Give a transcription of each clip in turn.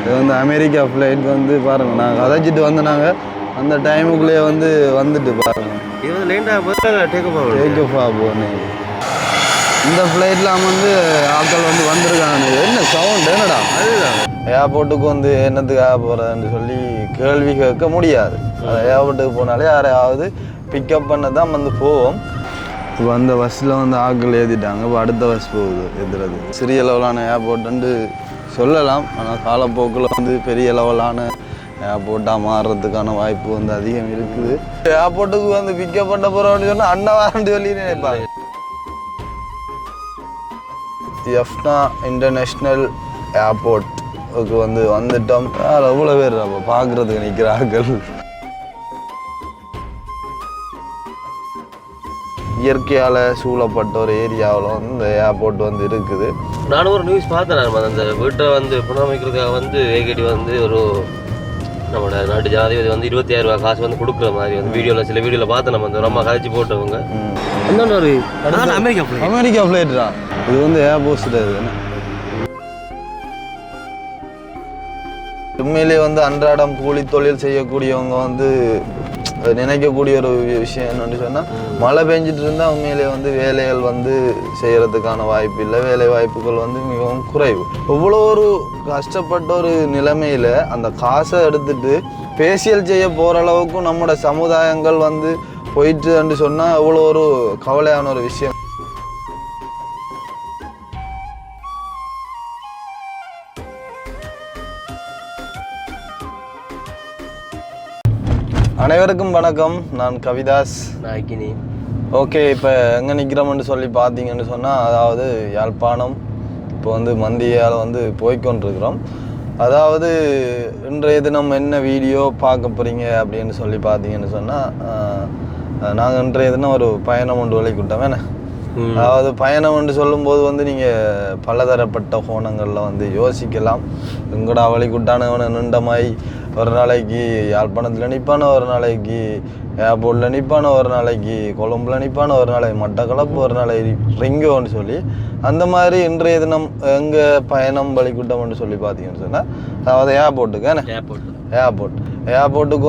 இது வந்து America flight வந்து பாருங்கள் நாங்கள் கதைச்சிட்டு வந்து நாங்கள் அந்த டைமுக்குள்ளேயே வந்து வந்துட்டு பாருங்கள் இது வந்து லேண்டாக டேக் ஆஃப் ஆகும். இந்த ஃப்ளைட்டில் வந்து ஆட்கள் வந்து வந்திருக்காங்க. என்ன சவுண்ட் என்னடா அதுதான் ஏர்போர்ட்டுக்கு வந்து என்னத்துக்காக போகிறதுன்னு சொல்லி கேள்வி கேட்க முடியாது. அது ஏர்போர்ட்டுக்கு போனாலே யாரையாவது பிக்கப் பண்ண தான் வந்து போவோம். இப்போ அந்த பஸ்ஸில் வந்து ஆட்கள் ஏற்றிட்டாங்க. இப்போ அடுத்த பஸ் போகுது எதிரது. சிறிய லெவலான ஏர்போர்ட்டுன்னு சொல்லலாம். ஆனால் காலப்போக்கில் வந்து பெரிய லெவலான ஏர்போர்ட்டாக மாறுறதுக்கான வாய்ப்பு வந்து அதிகம் இருக்குது. ஏர்போர்ட்டுக்கு வந்து பிக்கப் பண்ண போகிறோம்னு சொன்னால் அண்ணா வாரண்டி சொல்லி நினைப்பாங்க. எஃப்னா இன்டர்நேஷ்னல் ஏர்போர்ட்டுக்கு வந்து வந்துட்டோம். எவ்வளோ பேர் அப்போ பார்க்குறதுக்கு நிற்கிறார்கள். இயற்கையால் சூழப்பட்ட ஒரு ஏரியாவில் வந்து இந்த ஏர்போர்ட் வந்து இருக்குது. நானும் ஒரு நியூஸ் பார்த்தேன். அந்த வீட்டை வந்து புனரமைக்கிறதுக்காக வந்து ஏகடி வந்து ஒரு நம்மளோட நாட்டு ஜனாதிபதி வந்து 26 ரூபா காசு வந்து கொடுக்குற மாதிரி வந்து வீடியோவில் சில வீடியோவில் பார்த்து நம்ம வந்து ரொம்ப கதைச்சி போட்டவங்க. இன்னொன்று ஒரு அமெரிக்கா ஃப்ளைட் தான் இது வந்து ஏர்போர்ட் இது. உண்மையிலேயே வந்து அன்றாடம் கூலி தொழில் செய்யக்கூடியவங்க வந்து நினைக்கக்கூடிய ஒரு விஷயம் என்னன்னு சொன்னால், மழை பெஞ்சிட்டு இருந்தால் உண்மையிலேயே வந்து வேலைகள் வந்து செய்கிறதுக்கான வாய்ப்பு இல்லை. வேலை வாய்ப்புகள் வந்து மிகவும் குறைவு. இவ்வளோ ஒரு கஷ்டப்பட்ட ஒரு நிலைமையில் அந்த காசை எடுத்துட்டு ஃபேஷியல் செய்ய போகிற அளவுக்கும் நம்மளோட சமுதாயங்கள் வந்து போயிட்டுன்னு சொன்னால் அவ்வளோ ஒரு கவலையான ஒரு விஷயம். அனைவருக்கும் வணக்கம். நான் கவிதாஸ். நாய்க்கினி. ஓகே, இப்போ எங்கே நிற்கிறோம்னு சொல்லி பார்த்தீங்கன்னு சொன்னால், அதாவது யாழ்ப்பாணம் இப்போ வந்து மந்தியால் வந்து போய்கொண்டிருக்கிறோம். அதாவது இன்றைய தினம் என்ன வீடியோ பார்க்க போகிறீங்க அப்படின்னு சொல்லி பார்த்தீங்கன்னு சொன்னால், நாங்கள் இன்றைய தினம் ஒரு பயணம் ஒன்று விளைக்கிட்டோம். வேணே அதாவது பயணம் என்று சொல்லும்போது வந்து நீங்கள் பலதரப்பட்ட கோணங்களில் வந்து யோசிக்கலாம். எங்கடா வழிகுட்டானவனை நின்றமாய் ஒரு நாளைக்கு யாழ்ப்பாணத்தில் நிற்பான, ஒரு நாளைக்கு ஏர்போர்ட்டில் நிற்பான, ஒரு நாளைக்கு கொழும்பில் நிற்பான, ஒரு நாளைக்கு மட்டக்களப்பு, ஒரு நாளைக்கு ரிங்கோன்னு சொல்லி அந்த மாதிரி இன்றைய தினம் எங்கே பயணம் வழிகுட்டம்னு சொல்லி பார்த்தீங்கன்னு சொன்னால், அதாவது ஏர்போர்ட்டுக்கு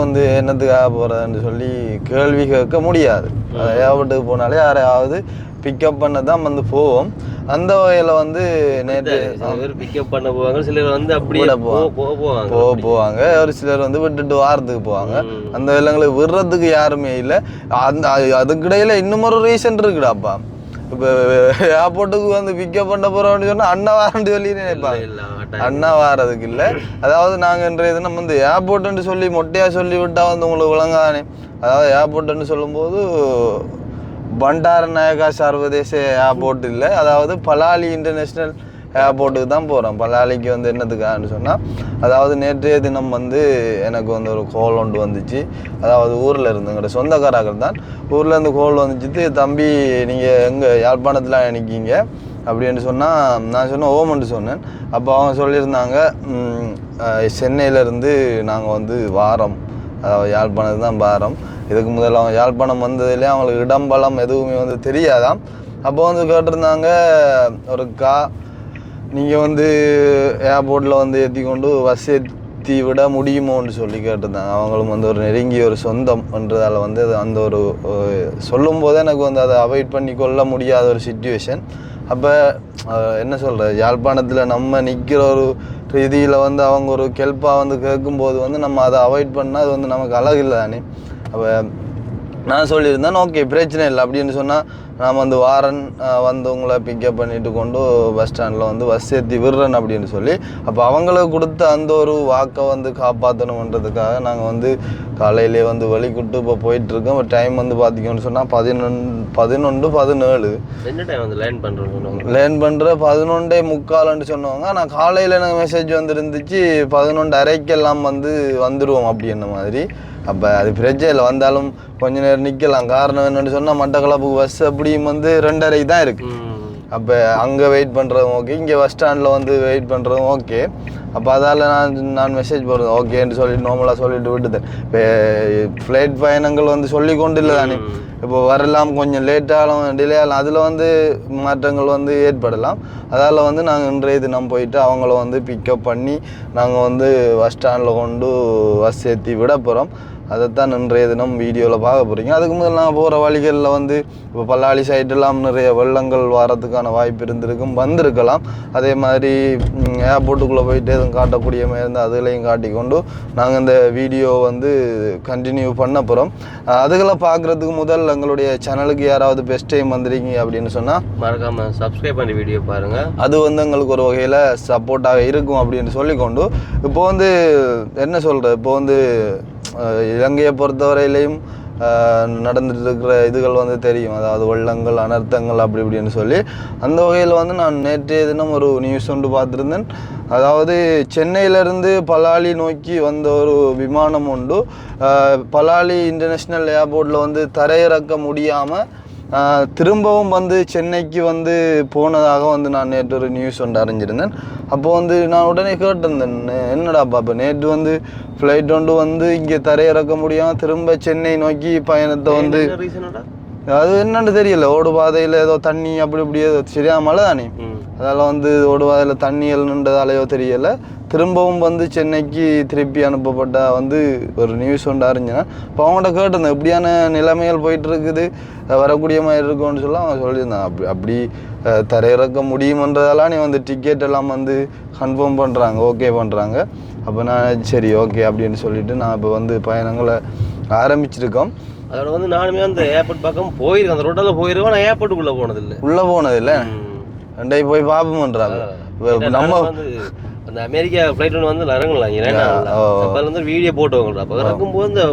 வந்து என்னத்துக்காக போகிறதுன்னு சொல்லி கேள்வி கேட்க முடியாது. அது ஏர்போர்ட்டுக்கு போனாலே யாரையாவது பிக்கப் பண்ண தான் வந்து போவோம். அந்த வகையில் வந்து நேற்று பிக்கப் பண்ண போவாங்க, சிலர் வந்து அப்படியே போவாங்க, ஒரு சிலர் வந்து விட்டுட்டு வாரத்துக்கு போவாங்க. அந்த விலங்குகளுக்கு விடுறதுக்கு யாருமே இல்லை. அந்த அதுக்கிடையில் இன்னும் ஒரு ரீசன் இருக்குடாப்பா. இப்போ ஏர்போர்ட்டுக்கு வந்து பிக்கப் பண்ண போகிறோம்னு சொன்னால் அண்ணா வாரண்டி சொல்லி நினைப்பாங்க. அண்ணா வாரதுக்கு இல்லை. அதாவது நாங்கள் இன்றைய தினம் வந்து ஏர்போர்ட்டுன்னு சொல்லி மொட்டையாக சொல்லி விட்டால் வந்து உங்களுக்கு விளங்கானே. அதாவது ஏர்போர்ட்டுன்னு சொல்லும்போது பண்டாரநாயகா சர்வதேச ஏர்போர்ட் இல்லை, அதாவது பலாலி இன்டர்நேஷ்னல் ஏர்போர்ட்டுக்கு தான் போகிறோம். பலாலிக்கு வந்து என்னத்துக்கான்னு சொன்னால், அதாவது நேற்றைய தினம் வந்து எனக்கு வந்து ஒரு கோல் ஒன்று வந்துச்சு. அதாவது ஊரில் இருந்துங்கிற சொந்தக்காரர்கள் தான் ஊரில் இருந்து கோல் வந்துச்சு. தம்பி நீங்கள் எங்கே யாழ்ப்பாணத்தில் நிற்கிங்க அப்படின்னு சொன்னால், நான் சொன்னேன் ஓமன்ட்டு சொன்னேன். அப்போ அவங்க சொல்லியிருந்தாங்க, சென்னையிலேருந்து நாங்கள் வந்து வாரம், அதாவது யாழ்ப்பாணத்துக்கு தான் வாரம். இதுக்கு முதல்ல அவங்க யாழ்ப்பாணம் வந்ததுலேயே அவங்களுக்கு இடம்பலம் எதுவுமே வந்து தெரியாதான். அப்போ வந்து கேட்டிருந்தாங்க, ஒருக்கா நீங்கள் வந்து ஏர்போர்ட்டில் வந்து ஏற்றி கொண்டு பஸ் ஏற்றி விட முடியுமோன்னு சொல்லி கேட்டிருந்தாங்க. அவங்களும் வந்து ஒரு நெருங்கிய ஒரு சொந்தம் என்றதால் வந்து அது அந்த ஒரு சொல்லும் போதே எனக்கு வந்து அதை அவாய்ட் பண்ணி கொள்ள முடியாத ஒரு சிச்சுவேஷன். அப்போ என்ன சொல்கிறது, யாழ்ப்பாணத்தில் நம்ம நிற்கிற ஒரு ரீதியில் வந்து அவங்க ஒரு கெல்ப்பாக வந்து கேட்கும்போது வந்து நம்ம அதை அவாய்ட் பண்ணால் அது வந்து நமக்கு அழகில்லை தானே. அப்போ நான் சொல்லியிருந்தேன், ஓகே பிரச்சனை இல்லை அப்படின்னு சொன்னால் நான் வந்து வாரன் வந்து உங்களை பிக்கப் பண்ணிட்டு கொண்டு பஸ் ஸ்டாண்டில் வந்து பஸ் ஏற்றி விடுறேன் அப்படின்னு சொல்லி, அப்போ அவங்களுக்கு கொடுத்த அந்த ஒரு வாக்கை வந்து காப்பாற்றணுன்றதுக்காக நாங்கள் வந்து காலையிலே வந்து வழிகுட்டு இப்போ போயிட்டுருக்கோம். இப்போ டைம் வந்து பார்த்திங்கன்னு சொன்னால் 11:17. என்ன டைம் வந்து லேர்ன் பண்ணுற 11:45 சொன்னவங்க. நான் காலையில் எனக்கு மெசேஜ் வந்துருந்துச்சு 11:30 வந்து வந்துடுவோம் அப்படின்ன மாதிரி. அப்போ அது பிரச்சனை இல்லை, வந்தாலும் கொஞ்ச நேரம் நிற்கலாம். காரணம் என்னென்னு சொன்னால், மட்டக்களப்புக்கு பஸ் அப்படியும் வந்து 2:30 தான் இருக்குது. அப்போ அங்கே வெயிட் பண்ணுறதும் ஓகே, இங்கே பஸ் ஸ்டாண்டில் வந்து வெயிட் பண்ணுறதும் ஓகே. அப்போ அதால் நான் மெசேஜ் போடுறேன் ஓகேன்னு சொல்லிட்டு நார்மலாக சொல்லிட்டு விட்டுட்டேன். இப்போ ஃப்ளைட் பயணங்கள் வந்து சொல்லி கொண்டு இல்லை தானே, இப்போ வரலாம் கொஞ்சம் லேட்டாலும் டிலே ஆகலாம், அதில் வந்து மாற்றங்கள் வந்து ஏற்படலாம். அதால் வந்து நாங்கள் இன்றைய தினம் போயிட்டு அவங்கள வந்து பிக்கப் பண்ணி நாங்கள் வந்து பஸ் ஸ்டாண்டில் கொண்டு பஸ் ஏற்றி விட போகிறோம். அதைத்தான் இன்றைய தினம் வீடியோவில் பார்க்க போகிறீங்க. அதுக்கு முதல் நாங்கள் போகிற வழிகளில் வந்து இப்போ பல்லாளி சைட்டெல்லாம் நிறைய வெள்ளங்கள் வரதுக்கான வாய்ப்பு இருந்திருக்கும், வந்திருக்கலாம். அதே மாதிரி ஏர்போர்ட்டுக்குள்ளே போயிட்டு எதுவும் காட்டக்கூடிய மாதிரி இருந்தால் அதுகளையும் காட்டிக்கொண்டு நாங்கள் இந்த வீடியோ வந்து கண்டினியூ பண்ண போகிறோம். அதுகளை பார்க்குறதுக்கு முதல் எங்களுடைய சேனலுக்கு யாராவது பெஸ்ட் டைம் வந்துருக்கீங்க அப்படின்னு சொன்னால் மறக்காமல் சப்ஸ்கிரைப் பண்ணி வீடியோ பாருங்கள். அது வந்து எங்களுக்கு ஒரு வகையில் சப்போர்ட்டாக இருக்கும் அப்படின்னு சொல்லிக்கொண்டு இப்போ வந்து என்ன சொல்கிறது, இப்போ வந்து இலங்கையை பொறுத்தவரையிலையும் நடந்துட்டு இருக்கிற இதுகள் வந்து தெரியும், அதாவது வெள்ளங்கள் அனர்த்தங்கள் அப்படி இப்படின்னு சொல்லி. அந்த வகையில் வந்து நான் நேற்றைய தினம் ஒரு நியூஸ் ஒன்று பார்த்துருந்தேன். அதாவது சென்னையிலேருந்து பலாலி நோக்கி வந்த ஒரு விமானம் உண்டு, பலாலி இன்டர்நேஷ்னல் ஏர்போர்ட்டில் வந்து தரையிறக்க முடியாமல் திரும்பவும் வந்து சென்னைக்கு வந்து போனதாக வந்து நான் நேற்று ஒரு நியூஸ் ஒன்று அறிஞ்சிருந்தேன். அப்போது வந்து நான் உடனே கேட்டிருந்தேன், என்னடாப்பா இப்போ நேற்று வந்து ஃப்ளைட் ஒன்று வந்து இங்கே தரையிறக்க முடியாமல் திரும்ப சென்னை நோக்கி பயணத்தை வந்து அது என்னன்னு தெரியல, ஓடு பாதையில் ஏதோ தண்ணி அப்படி இப்படி ஏதோ சரியா மழை தானே, அதால் வந்து ஓடு பாதையில் தண்ணி நின்றதாலேயோ தெரியலை, திரும்பவும் வந்து சென்னைக்கு திருப்பி அனுப்பப்பட்ட வந்து ஒரு நியூஸ் ஒன்று அறிஞ்சினேன். இப்போ அவங்கள்ட்ட கேட்டிருந்தேன் இப்படியான நிலைமைகள் போயிட்டு இருக்குது, வரக்கூடிய மாதிரி இருக்கும்னு சொல்ல அவங்க சொல்லியிருந்தாங்க. அப்படி தரையிறக்க முடியுமன்றதெல்லாம் நீ வந்து டிக்கெட் எல்லாம் வந்து கன்ஃபார்ம் பண்ணுறாங்க, ஓகே பண்ணுறாங்க. அப்போ நான் சரி ஓகே அப்படின்னு சொல்லிட்டு நான் இப்போ வந்து பயணங்களை ஆரம்பிச்சிருக்கோம். அதோட வந்து நானுமே அந்த ஏர்போர்ட் பக்கம் போயிருக்கேன், அந்த ரோட்டால் போயிருக்கோம், நான் ஏர்போர்ட்டுக்குள்ளே போனதில்லை. உள்ளே போனதில்லை, ரெண்டை போய் பார்ப்போம்ன்றாங்க. நம்ம வந்து அந்த அமெரிக்கா ஃப்ளைட் ஒன்று வந்து இறங்கலாம், அப்போ வந்து வீடியோ போட்டவங்கடா. அப்போ இறக்கும்போது இந்த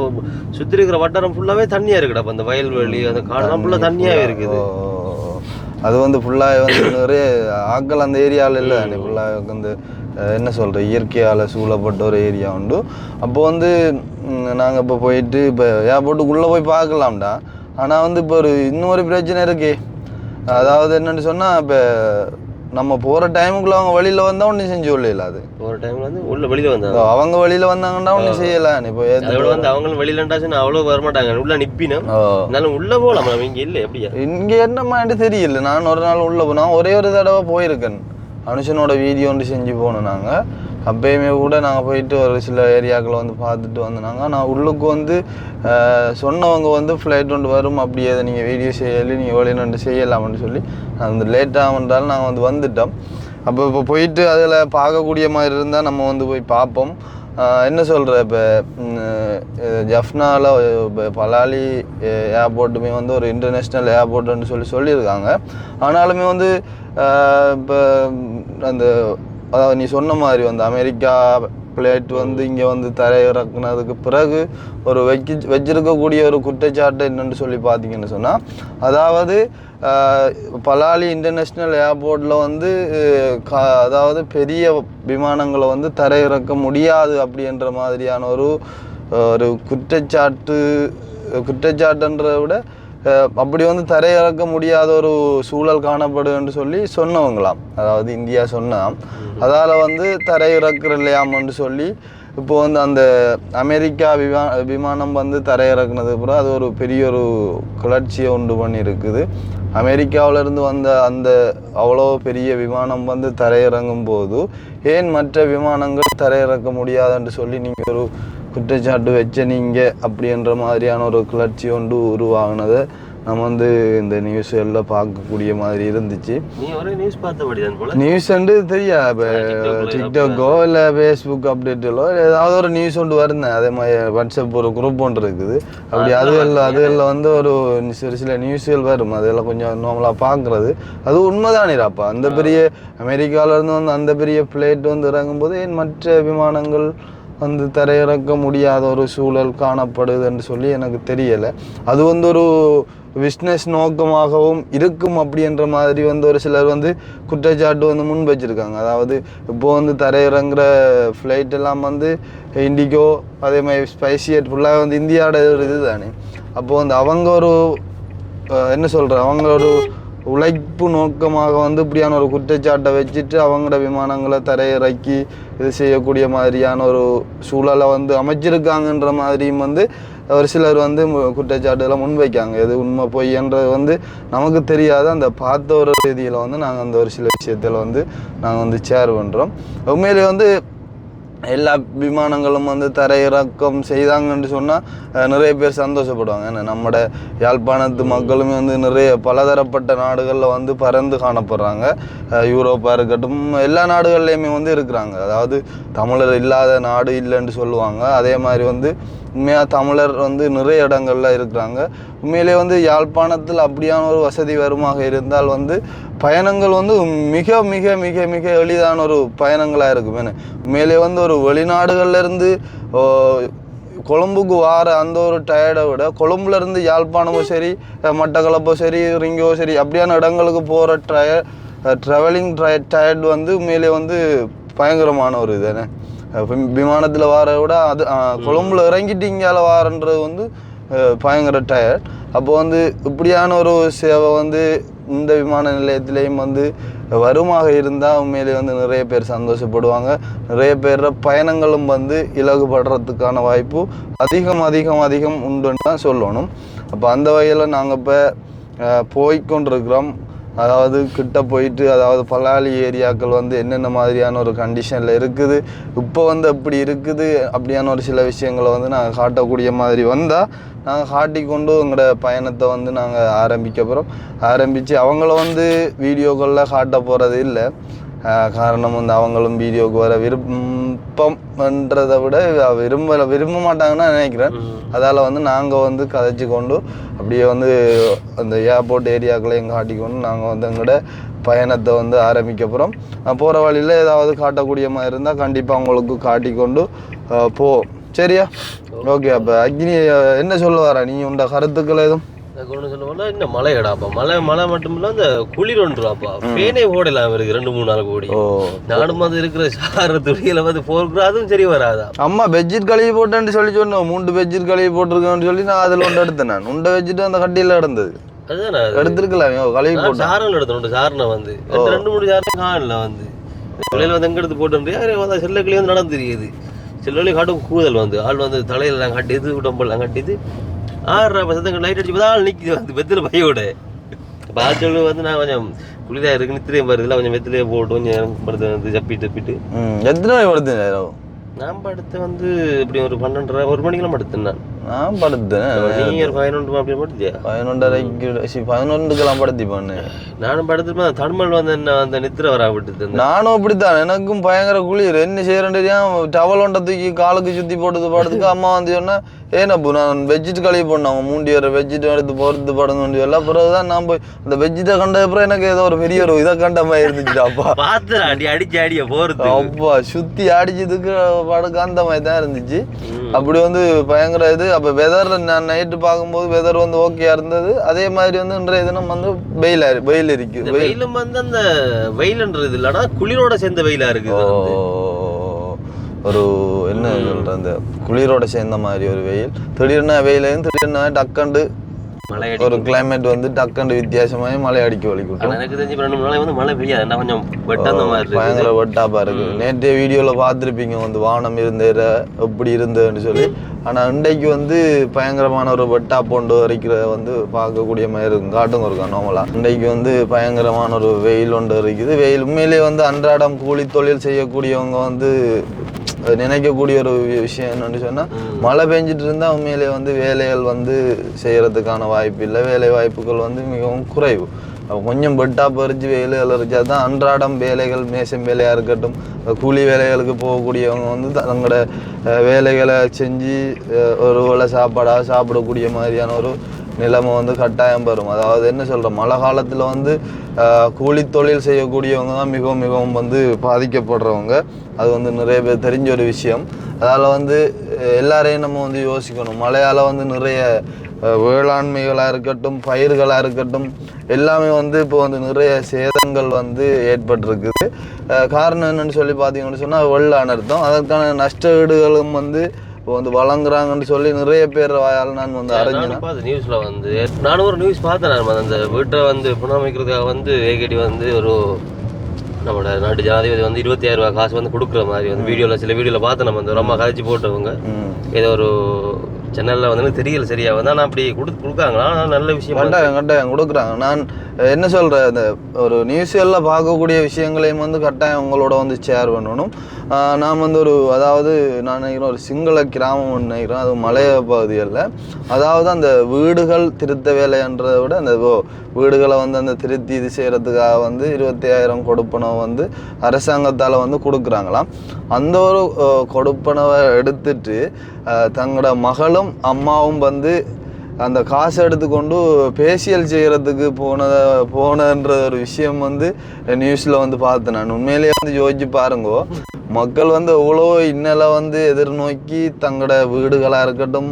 சுற்றி இருக்கிற வட்டாரம் ஃபுல்லாகவே தண்ணியாக இருக்குடா, அப்போ அந்த வயல்வெளி அந்த காடெல்லாம் ஃபுல்லாக தண்ணியாகவே இருக்குது. அது வந்து ஃபுல்லாக வந்து நிறைய ஆக்கள் அந்த ஏரியாவில் இல்லை தானே, ஃபுல்லாக வந்து என்ன சொல்கிற இயற்கையால் சூழப்பட்ட ஒரு ஏரியா உண்டு. அப்போ வந்து நாங்கள் இப்போ போயிட்டு இப்போ ஏர்போர்ட்டுக்குள்ளே போய் பார்க்கலாம்டா. ஆனால் வந்து இப்போ ஒரு இன்னொரு பிரச்சனை இருக்கே, அதாவது என்னென்னு சொன்னால் இப்போ நம்ம போகிற டைமுக்குள்ளே அவங்க வழியில் வந்தால் ஒன்றும் செஞ்சு கொள்ளல. அது போகிற டைமில் வந்து உள்ள வெளியில் வந்தாங்க, அவங்க வழியில் வந்தாங்கன்னா ஒன்றும் செய்யலாம். இப்போ வந்து அவங்களும் வெளியிலண்டாச்சுன்னா அவ்வளோ வரமாட்டாங்க, உள்ள நிப்பினும் இருந்தாலும் உள்ளே போகலாம். நம்ம இங்கே இல்லை எப்படியா இங்கே என்னமாட்டு தெரியல. நான் ஒரு நாள் உள்ளே போனோம், ஒரே ஒரு தடவை போயிருக்கேன், அனுஷனோட வீடியோ ஒன்று செஞ்சு போனோம் நாங்கள். அப்பயுமே கூட நாங்கள் போயிட்டு ஒரு சில ஏரியாக்களை வந்து பார்த்துட்டு வந்தோனாங்க. நான் உள்ளுக்கு வந்து சொன்னவங்க வந்து ஃப்ளைட் ஒன்று வரும் அப்படியே அதை நீங்கள் வீடியோ செய்யலை, நீங்கள் வெளிநாட்டு செய்யலாம்னு சொல்லி நான் வந்து லேட்டாகன்றாலும் நாங்கள் வந்து வந்துட்டோம். அப்போ இப்போ போயிட்டு அதில் பார்க்கக்கூடிய மாதிரி இருந்தால் நம்ம வந்து போய் பார்ப்போம். என்ன சொல்கிற இப்போ ஜஃப்னாவில் இப்போ பலாலி ஏர்போர்ட்டுமே வந்து ஒரு இன்டர்நேஷ்னல் ஏர்போர்ட்டுன்னு சொல்லியிருக்காங்க. ஆனாலுமே வந்து இப்போ அந்த அதாவது நீ சொன்ன மாதிரி வந்து அமெரிக்கா ஃப்ளைட் வந்து இங்கே வந்து தரையிறக்குனதுக்கு பிறகு ஒரு வச்சிருக்கக்கூடிய ஒரு குற்றச்சாட்டு என்னென்னு சொல்லி பார்த்தீங்கன்னு சொன்னால், அதாவது பலாலி இன்டர்நேஷ்னல் ஏர்போர்ட்டில் வந்து அதாவது பெரிய விமானங்களை வந்து தரையிறக்க முடியாது அப்படின்ற மாதிரியான ஒரு குற்றச்சாட்டுன்றதை விட அப்படி வந்து தரையிறக்க முடியாத ஒரு சூழல் காணப்படுன்னு சொல்லி சொன்னவங்களாம், அதாவது இந்தியா சொன்னாம். அதால் வந்து தரையிறக்குற இல்லையாமன்னு சொல்லி இப்போ வந்து அந்த அமெரிக்கா விமானம் வந்து தரையிறக்குனது அப்புறம் அது ஒரு பெரிய ஒரு கிளர்ச்சியை உண்டு பண்ணியிருக்குது. அமெரிக்காவிலேருந்து வந்த அந்த அவ்வளோ பெரிய விமானம் வந்து தரையிறங்கும் போது ஏன் மற்ற விமானங்கள் தரையிறக்க முடியாதுன்னு சொல்லி நீங்கள் ஒரு குற்றச்சாட்டு வச்ச நீங்கள் அப்படின்ற மாதிரியான ஒரு கிளர்ச்சி ஒன்று உருவாகினதை நம்ம வந்து இந்த நியூஸ் எல்லாம் பார்க்கக்கூடிய மாதிரி இருந்துச்சு. நியூஸ் வந்து தெரியா, இப்போ டிக்டாக்கோ இல்லை ஃபேஸ்புக் அப்டேட்டோ ஏதாவது ஒரு நியூஸ் ஒன்று வருந்தேன். அதே மாதிரி வாட்ஸ்அப் ஒரு குரூப் ஒன்று இருக்குது, அப்படி அதுகளில் வந்து ஒரு சில நியூஸ்கள் வரும், அதெல்லாம் கொஞ்சம் நார்மலாக பார்க்குறது. அது உண்மைதானிராப்பா, அந்த பெரிய அமெரிக்காவிலேருந்து வந்து அந்த பெரிய ஃப்ளைட் வந்து இறங்கும்போது ஏன் மற்ற விமானங்கள் வந்து தரையிறக்க முடியாத ஒரு சூழல் காணப்படுதுன்னு சொல்லி எனக்கு தெரியலை. அது வந்து ஒரு பிஸ்னஸ் நோக்கமாகவும் இருக்கும் அப்படின்ற மாதிரி வந்து ஒரு சிலர் வந்து குற்றச்சாட்டு வந்து முன் வச்சுருக்காங்க. அதாவது இப்போது வந்து தரையிறங்குற ஃப்ளைட் எல்லாம் வந்து இண்டிகோ அதே மாதிரி ஸ்பைசியட் ஃபுல்லாக வந்து இந்தியாவோட ஒரு இது தானே. அப்போது வந்து அவங்க ஒரு என்ன சொல்கிற அவங்க உழைப்பு நோக்கமாக வந்து இப்படியான ஒரு குற்றச்சாட்டை வச்சுட்டு அவங்களோட விமானங்களை தரையிறக்கி இது செய்யக்கூடிய மாதிரியான ஒரு சூழலை வந்து அமைச்சிருக்காங்கன்ற மாதிரியும் வந்து ஒரு சிலர் வந்து குற்றச்சாட்டுகளை முன்வைக்காங்க. எது உண்மை பொய்ன்றது வந்து நமக்கு தெரியாத அந்த பார்த்த ஒரு ரீதியில் வந்து நாங்கள் அந்த ஒரு சில விஷயத்தில் வந்து நாங்கள் வந்து ஷேர் பண்ணுறோம். உண்மையிலே வந்து எல்லா விமானங்களும் வந்து தரையிறக்கம் செய்தாங்கன்னு சொன்னால் நிறைய பேர் சந்தோஷப்படுவாங்க. ஏன்னா நம்மட யாழ்ப்பாணத்து மக்களுமே வந்து நிறைய பலதரப்பட்ட நாடுகளில் வந்து பறந்து காணப்படுறாங்க. யூரோப்பாக இருக்கட்டும் எல்லா நாடுகள்லையுமே வந்து இருக்கிறாங்க. அதாவது தமிழர் இல்லாத நாடு இல்லைன்னு சொல்லுவாங்க. அதே மாதிரி வந்து உண்மையாக தமிழர் வந்து நிறைய இடங்கள்ல இருக்கிறாங்க. உண்மையிலே வந்து யாழ்ப்பாணத்தில் அப்படியான ஒரு வசதி வருமாக இருந்தால் வந்து பயணங்கள் வந்து மிக மிக மிக மிக எளிதான ஒரு பயணங்களாக இருக்கும். ஏன்னா உண்மையிலே வந்து ஒரு வெளிநாடுகள்லேருந்து கொழும்புக்கு வார அந்த ஒரு டயர்டை விட கொழும்புலேருந்து யாழ்ப்பாணமும் சரி மட்டக்களப்போ சரி ரிங்கோ சரி அப்படியான இடங்களுக்கு போகிற ட்ராவலிங் டயர்ட் வந்து உண்மையிலே வந்து பயங்கரமான ஒரு இதுதானே. விமானத்தில் வார விட அது கொழும்புல இறங்கிட்டு இங்கால வாரன்றது வந்து பயங்கர டயர்ட். அப்போ வந்து இப்படியான ஒரு சேவை வந்து இந்த விமான நிலையத்திலையும் வந்து வருமாக இருந்தால் உண்மையிலே வந்து நிறைய பேர் சந்தோஷப்படுவாங்க. நிறைய பேர் பயணங்களும் வந்து இலகுபடுறதுக்கான வாய்ப்பு அதிகம் அதிகம் அதிகம் உண்டுன்னு தான் சொல்லணும். அப்போ அந்த வகையில் நாங்கள் இப்போ போய்கொண்டிருக்கிறோம். அதாவது கிட்ட போயிட்டு அதாவது பலாலி ஏரியாக்கள் வந்து என்னென்ன மாதிரியான ஒரு கண்டிஷனில் இருக்குது, இப்போ வந்து அப்படி இருக்குது அப்படியான ஒரு சில விஷயங்களை வந்து நாங்கள் காட்டக்கூடிய மாதிரி வந்தால் நாங்கள் காட்டிக்கொண்டு எங்களோட பயணத்தை வந்து நாங்கள் ஆரம்பித்து அவங்கள வந்து வீடியோக்களில் காட்ட போகிறது இல்லை. காரணம் வந்து அவங்களும் வீடியோவுக்கு வர விருப்பம்ன்றதை விட விரும்ப மாட்டாங்கன்னு நினைக்கிறேன். அதால் வந்து நாங்கள் வந்து கதைச்சி கொண்டு அப்படியே வந்து அந்த ஏர்போர்ட் ஏரியாக்களையும் காட்டிக்கொண்டு நாங்கள் வந்து எங்களோட பயணத்தை வந்து ஆரம்பிக்கப்புறம் போகிற வழியில் ஏதாவது காட்டக்கூடிய மாதிரி இருந்தால் கண்டிப்பாக அவங்களுக்கு காட்டிக்கொண்டு போவோம். சரியா? ஓகே. அப்போ அக்னி என்ன சொல்ல வர நீ உண்ட கருத்துக்கள் எதுவும்? ஒன்று சொல்லுவோம்னா இன்னும் மழை இடாப்பா மழை மட்டும் இல்லை அந்த குளிர் ஒன்றுவாப்பா ஃபேனே போடலாம் இருக்கு 2-3 நாள் கூடி. நானும் வந்து இருக்கிற சார துணியில வந்து போக்குறோம் அதுவும் சரி வராதா. அம்மா பெட்ஷீட் கழுவி போட்டேன்னு சொன்னோம். 3 பெட்ஷீட் கழுவி போட்டிருக்கேன்னு சொல்லி நான் அதில் ஒன்று எடுத்தேன். நான் உண்டை வச்சுட்டு அந்த கட்டியில் கிடந்தது அதுதானே எடுத்துருக்கலாம். கழுவி போட்டு சாரல் எடுத்தோம். சாரணை வந்து 2-3 சாரணம் காணல வந்து பிள்ளைகள் வந்து எங்க எடுத்து போட்டு செல்ல கிளி வந்து நடந்து தெரியுது. செல்ல காட்டும் கூதல் வந்து ஆள் வந்து தலையில கட்டிது உடம்பெல்லாம் கட்டிது 6 லைட் அடிச்சு ஆள் நிற்கிது வந்து வெத்தில பையோட. பாச்சல் வந்து நான் கொஞ்சம் குளிதா இருக்கு நித்திரையும் வருதுல கொஞ்சம் வெத்திலே போட்டு கொஞ்சம் படுத்து வந்து தப்பிட்டு எத்தனை மணி படுத்து நான் படுத்து வந்து இப்படி ஒரு 12:30-1 மணிக்கெல்லாம் படுத்தேன். நான் படுத்தேன் 11 அப்படி படுத்தியா 11:30க்கெல்லாம் படுத்தி பண்ணேன். நானும் படுத்துப்பேன். தடுமல் வந்து என்ன அந்த நித்திரை வரா விட்டு நானும் அப்படித்தான். எனக்கும் பயங்கர குளிர். என்ன செய்யறேன் தெரியும் டவல் ஒன்றை தூக்கி காலுக்கு சுற்றி போட்டு படுத்துக்கு அம்மா வந்து சொன்னா ஏன்னப்போ நான் பெட்ஷீட் கழுவி போடணும். அவங்க மூண்டி வர பெட்ஷீட் எடுத்து போகிறது படணும் எல்லாம் பிறகுதான் நான் போய் அந்த பெட்ஷீட்டை கண்ட அப்புறம் எனக்கு ஏதோ ஒரு பெரிய ஒரு இதை கண்ட மாதிரி இருந்துச்சுடாப்பா. பாத்துறாண்டி அடிச்சு அடிய போறது அப்பா சுத்தி அடிச்சதுக்கு படுக்க அந்த மாதிரி தான் இருந்துச்சு. அப்படி வந்து பயங்கர இது. அப்போ வெதர் நான் நைட்டு பார்க்கும்போது வெதர் வந்து ஓகேயா இருந்தது. அதே மாதிரி வந்து இன்றைய தினம் வந்து வெயில் இருக்கு. வெயிலும் வந்து அந்த வெயில்ன்றது இல்லைன்னா குளிரோட சேர்ந்த வெயிலா இருக்கு. ஒரு என்ன சொல்ற அந்த குளிரோட சேர்ந்த மாதிரி ஒரு வெயில். திடீர்னு வெயிலையும் திடீர்னு டக்கண்டு ஒரு கிளைமேட் வந்து டக்கண்டு வித்தியாசமாகி மழை அடிக்க வலிக்கிட்டோம். எனக்கு தெரிஞ்சு 2 நாளை வந்து மழை பெய்யாது கொஞ்சம் பயங்கர வெட்டாப்பா இருக்கு. நேற்றைய வீடியோவில் பார்த்துருப்பீங்க வந்து வானம் இருந்தேற எப்படி இருந்ததுன்னு சொல்லி. ஆனால் இன்றைக்கு வந்து பயங்கரமான ஒரு வெட்டா போண்டு வரைக்கிற வந்து பார்க்கக்கூடிய மாதிரி இருக்கும். காட்டுங்க இருக்கா நார்மலாக இன்றைக்கு வந்து பயங்கரமான ஒரு வெயில் ஒன்று இருக்குது. வெயில் உண்மையிலே வந்து அன்றாடம் கூலி தொழில் செய்யக்கூடியவங்க வந்து நினைக்கக்கூடிய ஒரு விஷயம் என்னன்னு சொன்னால் மழை பெஞ்சிட்டு இருந்தால் உண்மையிலே வந்து வேலைகள் வந்து செய்கிறதுக்கான வாய்ப்பு இல்லை. வேலை வாய்ப்புகள் வந்து மிகவும் குறைவு. கொஞ்சம் பெட்டாக பறித்து வெயில் அலறிச்சா தான் அன்றாடம் வேலைகள் மேசம் வேலையாக இருக்கட்டும் கூலி வேலைகளுக்கு போகக்கூடியவங்க வந்து தங்களோட வேலைகளை செஞ்சு ஒரு வேளை சாப்பிடக்கூடிய மாதிரியான ஒரு நிலைமை வந்து கட்டாயம் வரும். அதாவது என்ன சொல்கிறோம் மழை காலத்தில் வந்து கூலி தொழில் செய்யக்கூடியவங்க தான் மிகவும் மிகவும் வந்து பாதிக்கப்படுறவங்க. அது வந்து நிறைய பேர் தெரிஞ்ச ஒரு விஷயம். அதால் வந்து எல்லாரையும் நம்ம வந்து யோசிக்கணும். மழையால் வந்து நிறைய வேளாண்மைகளாக இருக்கட்டும் பயிர்களாக இருக்கட்டும் எல்லாமே வந்து இப்போ வந்து நிறைய சேதங்கள் வந்து ஏற்பட்டிருக்குது. காரணம் என்னன்னு சொல்லி பார்த்தீங்கன்னு சொன்னால் வெள்ள அனர்த்தம். அதற்கான நஷ்ட ஈடுகளும் வந்து இப்போ வந்து வழங்குறாங்கன்னு சொல்லி நிறைய பேர் வாயால் நான் வந்து அறிஞ்சேன். நியூஸ்ல வந்து நானும் ஒரு நியூஸ் பார்த்தேன். நான் அந்த வீட்டை வந்து புனரமைக்கிறதுக்காக வந்து ஏகேடி வந்து ஒரு நம்மளோட நாட்டு ஜனாதிபதி வந்து 25,000 ரூபாய் காசு வந்து கொடுக்குற மாதிரி வந்து சில வீடியோல பார்த்து நம்ம வந்து ரொம்ப கதைச்சு போட்டவங்க ஏதோ ஒரு சென்னல்ல வந்து தெரியல சரியா வந்து ஆனால் அப்படி கொடுக்காங்களா? நல்ல விஷயம் கட்டாயம் கொடுக்குறாங்க. நான் என்ன சொல்கிறேன், இந்த ஒரு நியூஸ்களில் பார்க்கக்கூடிய விஷயங்களையும் வந்து கட்டாயம் உங்களோட வந்து ஷேர் பண்ணணும். நான் வந்து அதாவது நான் நினைக்கிறேன் ஒரு சிங்கள கிராமம் நினைக்கிறேன், அது மலைய பகுதிகளில். அதாவது அந்த வீடுகள் திருத்த வேலைன்றதை விட அந்த வீடுகளை வந்து அந்த திருத்தி இது செய்கிறதுக்காக வந்து 25,000 கொடுப்பனவை வந்து அரசாங்கத்தால் வந்து கொடுக்குறாங்களாம். அந்த ஒரு கொடுப்பனவை எடுத்துட்டு தங்களோட மகளும் அம்மாவும் வந்து அந்த காசை எடுத்துக்கொண்டு ஃபேஷியல் செய்கிறதுக்கு போனன்ற ஒரு விஷயம் வந்து நியூஸில் வந்து பார்த்தேன். நான் உண்மையிலேயே வந்து யோசிச்சு பாருங்கோ, மக்கள் வந்து எவ்வளோ இன்னலை வந்து எதிர்நோக்கி தங்களோட வீடுகளாக இருக்கட்டும்,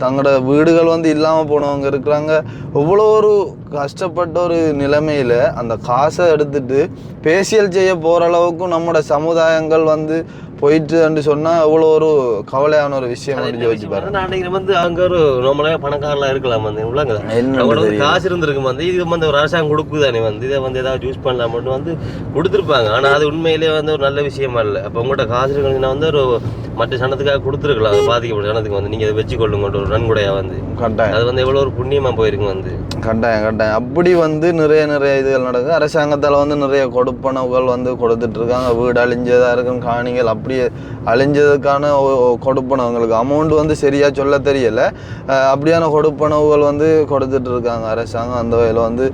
தங்களோட வீடுகள் வந்து இல்லாமல் போனவங்க இருக்கிறாங்க. எவ்வளோ ஒரு கஷ்டப்பட்ட ஒரு நிலைமையில் அந்த காசை எடுத்துட்டு ஃபேஷியல் செய்ய போகிற அளவுக்கும் நம்மளோட சமுதாயங்கள் வந்து போயிட்டு சொன்னால் எவ்வளோ ஒரு கவலையான ஒரு விஷயம் யோசிச்சு பாருங்க. அன்னைக்கு வந்து அங்கே ஒரு நம்மளே பணக்காரலாம் இருக்கலாம் வந்து உள்ளங்க காசு இருந்திருக்கும் வந்து இது வந்து ஒரு அரசாங்கம் கொடுக்குதானே வந்து இதை வந்து ஏதாவது யூஸ் பண்ணலாம் மட்டும் வந்து கொடுத்துருப்பாங்க. ஆனால் அது உண்மையிலேயே வந்து ஒரு நல்ல விஷயமா இல்லை. அப்போ உங்கள்கிட்ட காசு இருக்குன்னா வந்து ஒரு மற்ற சனத்துக்காக கொடுத்துருக்கலாம். அது பாதிக்கப்பட்ட சனத்துக்கு வந்து நீங்கள் அதை வச்சுக்கொள்ளுங்க ஒரு நன்கொடையா வந்து கட்டாயம். அது வந்து எவ்வளோ ஒரு புண்ணியமாக போயிருக்கு வந்து கட்டாயம். அப்படி வந்து நிறைய இதுகள் நடக்குது. அரசாங்கத்தால் வந்து நிறைய கொடுப்பனவுகள் வந்து கொடுத்துட்டு இருக்காங்க. வீடு அழிஞ்சதாக இருக்கும், காணிகள் அப்படியே அழிஞ்சதுக்கான கொடுப்பனவங்களுக்கு அமௌண்ட் வந்து சரியாக சொல்ல தெரியலை. அப்படியான கொடுப்பனவுகள் வந்து கொடுத்துட்டு இருக்காங்க அரசாங்கம். அந்த வகையில் வந்து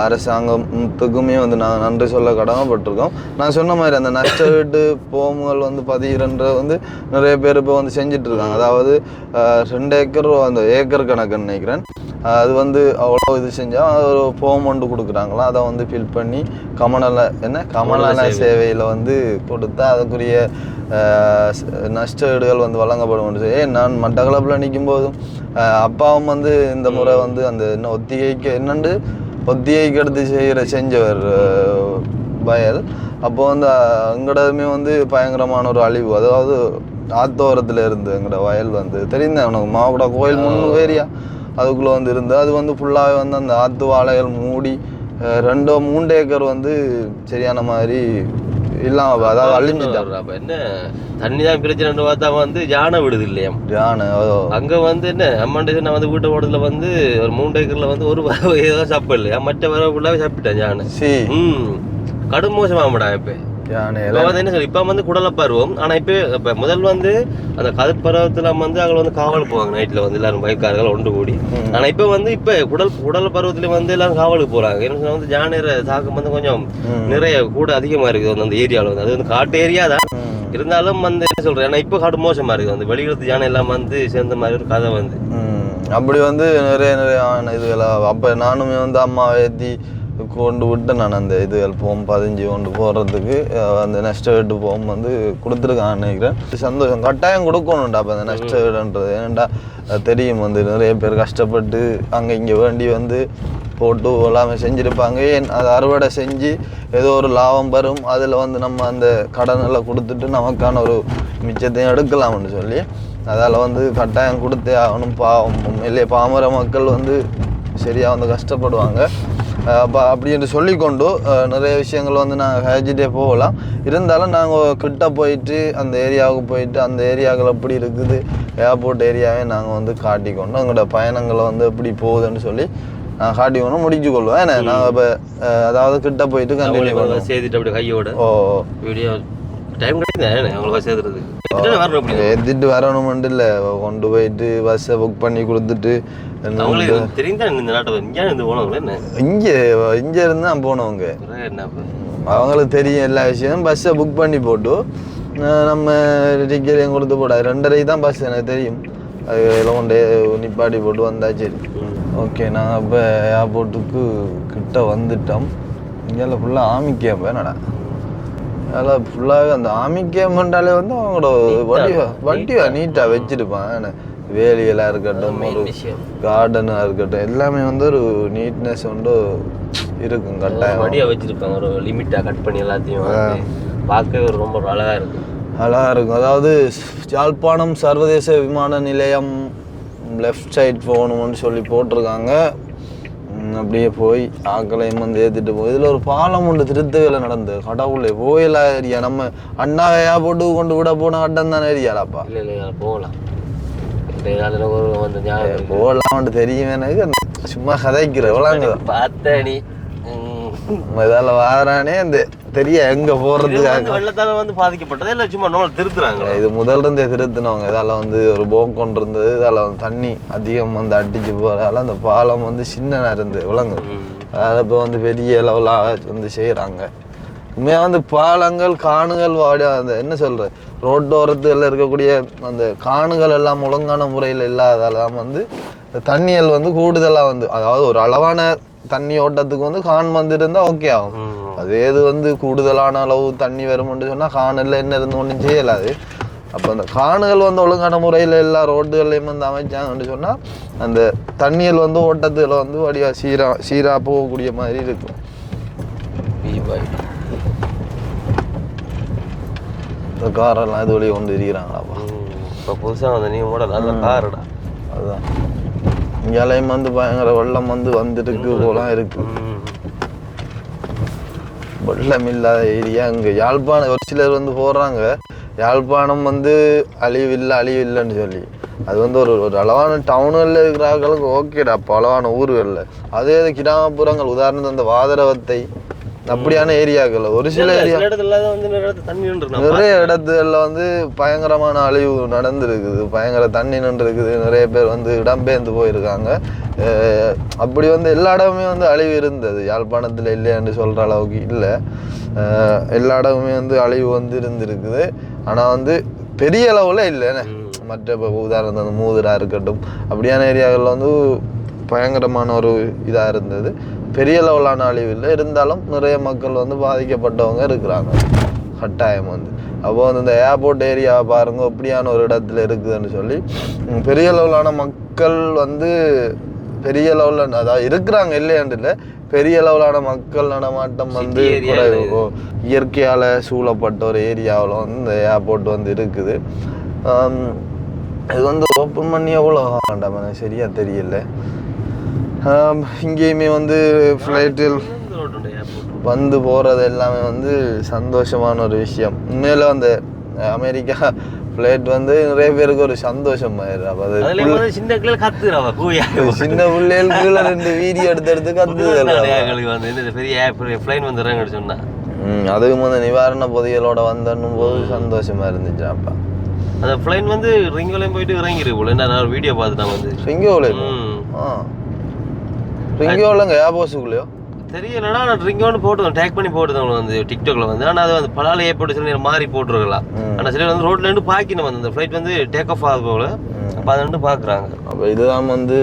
அரசாங்கத்துக்குமே வந்து நாங்கள் நன்றி சொல்ல கடமைப்பட்டிருக்கோம். நான் சொன்ன மாதிரி அந்த நஷ்ட வீட்டு போமுகள் வந்து பதிகிறன்ற வந்து நிறைய பேர் இப்போ வந்து செஞ்சுட்டு இருக்காங்க. அதாவது 2 ஏக்கர் அந்த ஏக்கர் கணக்குன்னு நினைக்கிறேன். அது வந்து அவ்வளோ இது செஞ்சால் ஒரு ஃபோம் ஒன்று கொடுக்குறாங்களாம். அதை வந்து ஃபில் பண்ணி கமநல சேவையில் வந்து கொடுத்தா அதுக்குரிய நஷ்ட ஈடுகள் வந்து வழங்கப்படும். நான் மட்டக்களப்பில் நிற்கும் போதும் அப்பாவும் வந்து இந்த முறை வந்து அந்த ஒத்திகைக்கு எடுத்து செஞ்சவர் வயல். அப்போ வந்து எங்களோடதுமே வந்து பயங்கரமான ஒரு அழிவு. அதாவது ஆத்தோரத்தில் இருந்து எங்களோட வயல் வந்து தெரியுந்தேன் உனக்கு, மாவட்ட கோயில் 3 ஏரியா அதுக்குள்ளே வந்து இருந்து அது வந்து ஃபுல்லாகவே வந்து அந்த ஆற்று வாழைகள் மூடி 2-3 ஏக்கர் வந்து சரியான மாதிரி இல்லாம அதாவது அழிஞ்சுட்டாங்க. அப்போ என்ன தண்ணி தான் பிரச்சனை பார்த்தா வந்து யானை விடுது இல்லையா? யானை அங்கே வந்து என்ன அம்மாண்ட நான் வந்து வீட்டை ஓட்டத்தில் வந்து ஒரு 3 ஏக்கரில் வந்து ஒரு வரவு ஏதோ சாப்பிட இல்லையா, மற்ற வரவு ஃபுல்லாகவே சாப்பிட்டேன் யானை. கடும் மோசமாகடா இப்போ என்ன சொல்லி இப்போ வந்து குடலை பருவம். ஆனால் இப்போ முதல் வந்து அந்த கதிர் பருவத்தில் வந்து அங்கே வந்து காவல் போவாங்க நைட்டில் வந்து எல்லாரும் பைக்காரர்கள் ஒன்று கூடி. ஆனால் இப்போ வந்து இப்போ குடல் பருவத்துல வந்து எல்லாரும் காவலுக்கு போகிறாங்க. என்ன வந்து ஜானேர தாக்கம் வந்து கொஞ்சம் நிறைய கூட அதிகமாக இருக்குது அந்த ஏரியாவில் வந்து. அது வந்து காட்டு ஏரியா தான் இருந்தாலும் வந்து என்ன சொல்கிறேன், ஏன்னா இப்போ காடு மோசமாக இருக்குது. அந்த வெளியிடத்து ஜானை எல்லாம் வந்து சேர்ந்த மாதிரி ஒரு கதை வந்து அப்படி வந்து நிறைய இதுகளாக. அப்போ நானுமே வந்து அம்மாவை ஏற்றி கொண்டு விட்டு நான் அந்த இதுகள் போகும் 15 கொண்டு போகிறதுக்கு அந்த நஷ்ட வீட்டு போகும் வந்து கொடுத்துருக்கான்னு நினைக்கிறேன். சந்தோஷம் கட்டாயம் கொடுக்கணும்டா அப்போ அந்த நஷ்ட வீடுன்றது. ஏன்டா தெரியும் வந்து நிறைய பேர் கஷ்டப்பட்டு அங்கே இங்கே வேண்டி வந்து போட்டு எல்லாமே செஞ்சுருப்பாங்க. ஏன் அதை அறுவடை செஞ்சு ஏதோ ஒரு லாபம் வரும், அதில் வந்து நம்ம அந்த கடனெல்லாம் கொடுத்துட்டு நமக்கான ஒரு மிச்சத்தையும் எடுக்கலாம்னு சொல்லி அதால் வந்து கட்டாயம் கொடுத்தே ஆகணும். இல்லையே பாமர மக்கள் வந்து சரியாக வந்து கஷ்டப்படுவாங்க. அப்படி என்று சொல்லிக்கொண்டு நிறைய விஷயங்கள் வந்து நாங்கள் ஹேஜிட்டே போகலாம். இருந்தாலும் நாங்கள் கிட்ட போயிட்டு அந்த ஏரியாவுக்கு போயிட்டு அந்த ஏரியாக்கள் எப்படி இருக்குது, ஏர்போர்ட் ஏரியாவே நாங்கள் வந்து காட்டிக்கொண்டு எங்களோட பயணங்களை வந்து எப்படி போகுதுன்னு சொல்லி நான் காட்டிக்கொண்டு முடிச்சு கொள்வோம். ஏன்னா நாங்கள் இப்போ அதாவது கிட்ட போயிட்டு கண்டினியூ பண்ணுவோம் சேர்த்துட்டு அப்படி கையோட வீடியோ டைம் எடுத்துட்டு வரணுமெண்டு இல்லை, கொண்டு போயிட்டு பஸ்ஸை புக் பண்ணி கொடுத்துட்டு இங்கே இருந்து தான் போனவங்க அவங்களுக்கு தெரியும் எல்லா விஷயம். பஸ்ஸை புக் பண்ணி போட்டு நம்ம டிக்கெட்டையும் கொடுத்து போடாது 2:30 தான் பஸ் எனக்கு தெரியும். அது கொண்டு நிப்பாட்டி போட்டு வந்தாச்சு. ஓகே நாங்கள் இப்போ ஏர்போர்ட்டுக்கு கிட்ட வந்துட்டோம். இங்கே ஃபுல்லாக ஆமிக்கே என்னடா அதில் ஃபுல்லாகவே அந்த ஆமிக்கேமெண்டாலே வந்து அவங்களோட வண்டியை நீட்டாக வச்சுருப்பான். வேலியெல்லாம் இருக்கட்டும், ஒரு கார்டனாக இருக்கட்டும், எல்லாமே வந்து ஒரு நீட்னஸ் வந்து இருக்கும். கட்டாயம் வண்டியாக வச்சுருப்பாங்க ஒரு லிமிட்டாக கட் பண்ணி எல்லாத்தையும் பார்க்கவே ரொம்ப அழகாக இருக்கும். அழகாக இருக்கும். அதாவது யாழ்ப்பாணம் சர்வதேச விமான நிலையம் லெஃப்ட் சைட் போகணும்னு சொல்லி போட்டிருக்காங்க. அப்படியே போய் ஆக்களையும் வந்து ஏற்றிட்டு போய் இதில் ஒரு பாலம் ஒன்று திருத்த வேலை நடந்தது. கடவுளே போயில ஏரியா நம்ம அண்ணாவையா போட்டு கொண்டு விட போன கட்டம் தானே ஏரியாடாப்பா. இல்லை போகலாம் போகலாம்னு தெரியும் எனக்கு. சும்மா கதைக்கிற விளாங்க பார்த்த நீ இதால வாரானே அந்த தெரிய எங்க போறதுக்காக வெள்ளத்தால வந்து பாதிக்கப்பட்டதே இல்லை, சும்மா நோய் திருத்துறாங்க. இது முதல்ல இருந்தே திருத்தினவங்க. இதால வந்து ஒரு போம் கொண்டு இருந்தது. இதால வந்து தண்ணி அதிகம் வந்து அடிச்சு போறதால அந்த பாலம் வந்து சின்ன இருந்து விளங்கு. அதில் இப்போ வந்து பெரிய லெவலாக வந்து செய்யறாங்க. உண்மையாக வந்து பாலங்கள் காணுகள் வாடி அந்த என்ன சொல்ற ரோட்டோரத்துல இருக்கக்கூடிய அந்த காணுகள் எல்லாம் ஒழுங்கான முறையில் இல்லாதால வந்து தண்ணியல் வந்து கூடுதலாக வந்து அதாவது ஒரு அளவான தண்ணி ஓட்டத்துக்கு வந்து கான் வந்து இருந்தால் ஓகே ஆகும். அதே இது வந்து கூடுதலான அளவு தண்ணி வரும்னு சொன்னால் காணில் என்ன இருந்து ஒன்றும் செய்யலாது. அப்போ அந்த காணுகள் வந்து ஒழுங்கான முறையில் எல்லா ரோடுகள்லையும் வந்து அமைச்சாங்கன்னு சொன்னால் அந்த தண்ணியல் வந்து ஓட்டத்தில் வந்து வடிவாக சீராக போகக்கூடிய மாதிரி இருக்கும். இந்த காரெல்லாம் இது வழியை கொண்டு இருக்கிறாங்களாப்பா. இப்போ புதுசாக வந்து நீ மாடல் நல்ல காருடா. அதுதான் இங்கேயும் வந்து பயங்கர வெள்ளம் வந்து வந்துருக்கு போலாம் இருக்கு. வெள்ளம் இல்லாத ஏரியா இங்கே யாழ்ப்பாணம் ஒரு சிலர் வந்து போடுறாங்க. யாழ்ப்பாணம் வந்து அழிவில்லைன்னு சொல்லி அது வந்து ஒரு அளவான டவுனுகளில் இருக்கிறார்களுக்கு ஓகேடா. அப்போ அளவான ஊர்களில் அதே கிராமப்புறங்கள் உதாரணத்துக்கு அந்த வாதரவத்தை அப்படியான ஏரியாக்கள் ஒரு சில ஏரியா நிறைய இடத்துல வந்து பயங்கரமான அழிவு நடந்துருக்குது. பயங்கர தண்ணி நின்று இருக்குது. நிறைய பேர் வந்து இடம்பெயர்ந்து போயிருக்காங்க. அப்படி வந்து எல்லா இடமுமே வந்து அழிவு இருந்தது. யாழ்ப்பாணத்தில் இல்லைன்னு சொல்கிற அளவுக்கு இல்லை. எல்லா இடமுமே வந்து அழிவு வந்து இருந்திருக்குது. ஆனால் வந்து பெரிய அளவில் இல்லைன்னு மற்ற இப்போ உதாரணம் அந்த மூதுரா இருக்கட்டும் அப்படியான ஏரியாக்களில் வந்து பயங்கரமான ஒரு இதாக இருந்தது. பெரிய லெவலான அழிவு இல்லை. இருந்தாலும் நிறைய மக்கள் வந்து பாதிக்கப்பட்டவங்க இருக்கிறாங்க கட்டாயம் வந்து. அப்போ வந்து இந்த ஏர்போர்ட் ஏரியாவை பாருங்க அப்படியான ஒரு இடத்துல இருக்குதுன்னு சொல்லி பெரிய லெவலான மக்கள் வந்து பெரிய லெவலில் அதாவது இருக்கிறாங்க இல்லையாண்டு இல்லை. பெரிய லெவலான மக்கள் நடமாட்டம் வந்து குறைவு. இயற்கையால் சூழப்பட்ட ஒரு ஏரியாவில் வந்து இந்த ஏர்போர்ட் வந்து இருக்குது. இது வந்து ஓப்பன் பண்ணி எவ்வளோ வேண்டாம் எனக்கு சரியாக தெரியல. இங்கேயுமே வந்து ஃப்ளைட்டில் வந்து போகிறது எல்லாமே வந்து சந்தோஷமான ஒரு விஷயம். உண்மையில அந்த அமெரிக்கா ஃப்ளைட் வந்து நிறைய பேருக்கு ஒரு சந்தோஷம் ஆயிடுறா. சின்ன பிள்ளைகளுக்குள்ள 2 வீடியோ எடுத்து கத்துது. அதுக்கு வந்து நிவாரண பொதிகளோட வந்தன்னும் போது சந்தோஷமா இருந்துச்சு. அப்பா அந்த ஃப்ளைன் வந்து ரிங்கோலையும் போயிட்டு இறங்கிருக்கு போல. நான் வீடியோ பார்த்துட்டேன் வந்து ரிங்கோலங்க ஏர்போஸுக்குள்ளேயோ தெரியலடா. நான் ரிங்கோன்னு போட்டுதான் டேக் பண்ணி போட்டுதான் வந்து டிக்டாக்ல வந்து. ஆனால் அது வந்து பலால ஏற்பட்டு சில நேரம் மாறி போட்டுருக்கலாம். ஆனால் சில வந்து ரோட்ல இருந்து பார்க்கணும் வந்து அந்த ஃப்ளைட் வந்து டேக் ஆஃப் ஆகுது போல. அப்போ அதை வந்து பார்க்குறாங்க. அப்போ இதுதான் வந்து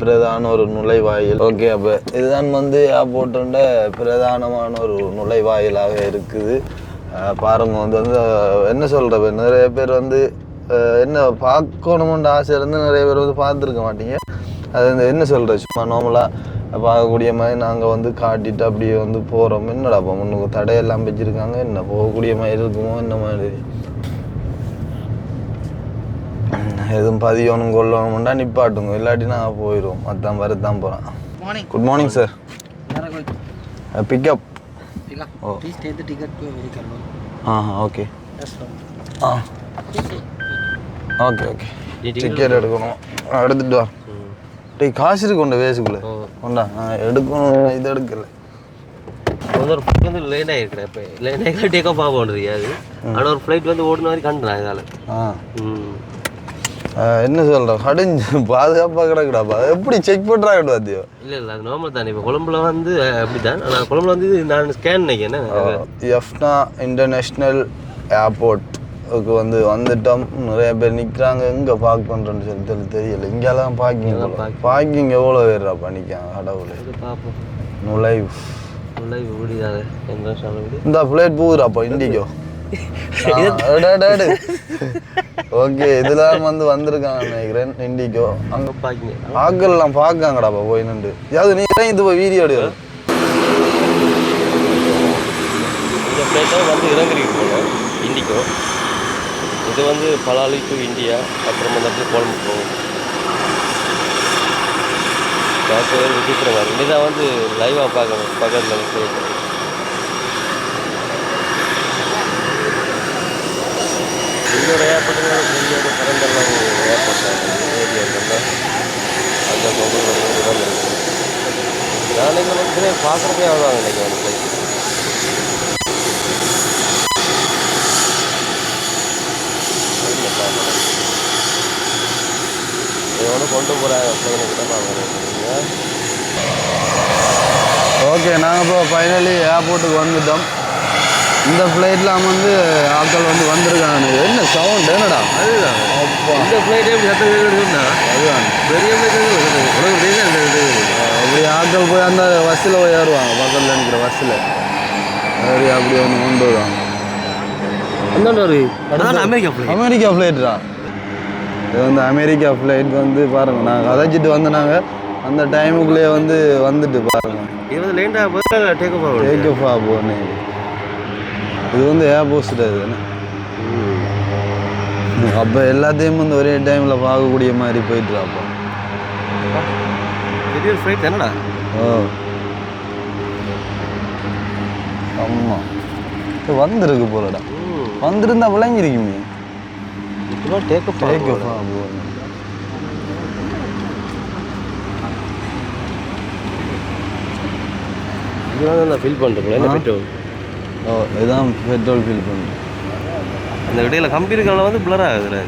பிரதான ஒரு நுழைவாயில். ஓகே, அப்போ இதுதான் வந்து ஏர்போர்ட்டுண்ட பிரதானமான ஒரு நுழைவாயிலாக இருக்குது. பாருங்க வந்து என்ன சொல்கிற நிறைய பேர் வந்து என்ன பார்க்கணுமென்ற ஆசை இருந்து நிறைய பேர் வந்து பார்த்துருக்க மாட்டீங்க. அது வந்து என்ன சொல்கிற சும்மா நார்மலாக பார்க்கக்கூடிய மாதிரி நாங்கள் வந்து காட்டிட்டு அப்படியே வந்து போகிறோம். என்னடாப்பா முன்னுக்கு தடையெல்லாம் வச்சுருக்காங்க. என்ன போகக்கூடிய மாதிரி இருக்குமோ என்ன மாதிரி எதுவும் பதியணும் கொள்ளணும்டா நிப்பாட்டுங்க. இல்லாட்டி நாங்கள் போயிடுவோம். அதான் வரதான் போகிறேன். Good morning sir. Pickup okay okay okay ticket எடுக்கணும். எடுத்துட்டு வா. காசு இருக்கு கொண்ட வேசுக்குள்ள கொண்டா எடுக்கணும். இது எடுக்கல ஒரு ஃப்ளைட் வந்து லேட் ஆகிருக்கிறேன். இப்போ லேட் ஆகி டேக் ஆஃப் ஆக முடியாது. ஆனால் ஒரு ஃப்ளைட் வந்து ஓடுன மாதிரி கண்டுறேன் இதால். என்ன சொல்கிறேன் கடிஞ்சு பாதுகாப்பாக கிடக்குடாப்பா. எப்படி செக் பண்ணுறாங்க பார்த்தியோ? இல்லை அது நார்மல் தானே. இப்போ கொழம்புல வந்து அப்படி தான். ஆனால் கொழம்புல வந்து நான் ஸ்கேன் நினைக்கிறேன். எஃப்னா இன்டர்நேஷ்னல் ஏர்போர்ட்டுக்கு வந்து வந்துட்டோம். நிறைய பேர் நிற்கிறாங்க. எங்கே பார்க் பண்ணுறோன்னு சொல்லி தெரியல. இங்கெல்லாம் பார்க்கிங் எவ்வளோ பேர்றாப்பா நிற்காங்க. கடவுளே பார்ப்போம். நுழைவு முடியாது. இந்த ஃப்ளைட் போகுதுறாப்பா இண்டிகோ. ஓகே, இதெல்லாம் வந்து வந்திருக்காங்க நினைக்கிறேன் இண்டிகோ. அங்கே பார்க்கிங்க ஆக்கெல்லாம் பார்க்காங்கடாப்பா போய் நின்று. யாவது நீ இது போய் வீடியோ எடுக்கிற இந்த ஃப்ளைட்டை வந்து இறங்குறீங்க போல இண்டிகோ. இது வந்து பலாலி டு இந்தியா, அப்புறம் அந்த இடத்துல கொழம்பு போகும். பார்க்கவே விசித்திரம் மாதிரி. இனிதான் வந்து லைவாக பார்க்கணும் பக்கத்தில் ஃப்ளைட். இன்னொரு ஏர்போர்ட்டுங்க இந்தியாவோட பரந்தெல்லாம் ஏர்போர்ட் ஏரியா இருந்தால் அந்த பொங்கல் வந்து இருக்குது. நாளைக்கு வந்து பார்க்குறதே ஆகுவாங்க இன்றைக்கி வந்து ஃப்ளைட். இதோட கொண்டு போகிறாங்க ஃப்ளைனுக்கு தான் பார்க்குறேன். ஓகே, நாங்கள் இப்போ ஃபைனலி ஏர்போர்ட்டுக்கு வந்துட்டோம். இந்த ஃப்ளைட்டில் வந்து ஆட்கள் வந்து வந்திருக்காங்க. என்ன சவுண்ட் என்னடா? அதுதான் அப்பா, இந்த ஃப்ளைட்டே எப்படி சத்தம் கேட்குறதுன்னா அதுதான் பெரிய அப்படி ஆட்கள் போய் அந்த பஸ்ஸில் போய் ஏறுவாங்க, பக்கத்தில் நிற்கிற பஸ்ஸில் ஏறி அப்படி வந்து கொண்டு வருவாங்க. America flight. அமெரிக்கா ஃப்ளைட்டா? இது வந்து அமெரிக்கா ஃப்ளைட் வந்து பாருங்கள், நாங்கள் கதைச்சிட்டு வந்து நாங்கள் அந்த டைமுக்குள்ளேயே வந்து வந்துட்டு பாருங்கள். இது வந்து லேண்டாக டேக் ஆஃப் ஆகும். டேக் ஆஃப் ஆகும். இது வந்து ஏர்போஸ்ட் அது என்ன. அப்போ எல்லாத்தையும் வந்து ஒரே டைமில் பார்க்கக்கூடிய மாதிரி போயிட்டு அப்போ. பெரிய ஃப்ளைட் தானடா? ஓ ஆமாம், வந்துருக்கு போலடா. வந்திருந்தா விளங்கிருக்குமே. இப்போதான் டேக் ஆஃப் ஆகும். இதெல்லாம் நான் ஃபீல் பண்ணுறேன். என்ன பெட்ரோல்? ஓ, இதுதான் பெட்ரோல் ஃபீல் பண்ணுறேன். அந்த இடையில கம்பி இருக்கிறனால வந்து பிளர் ஆகுதுல.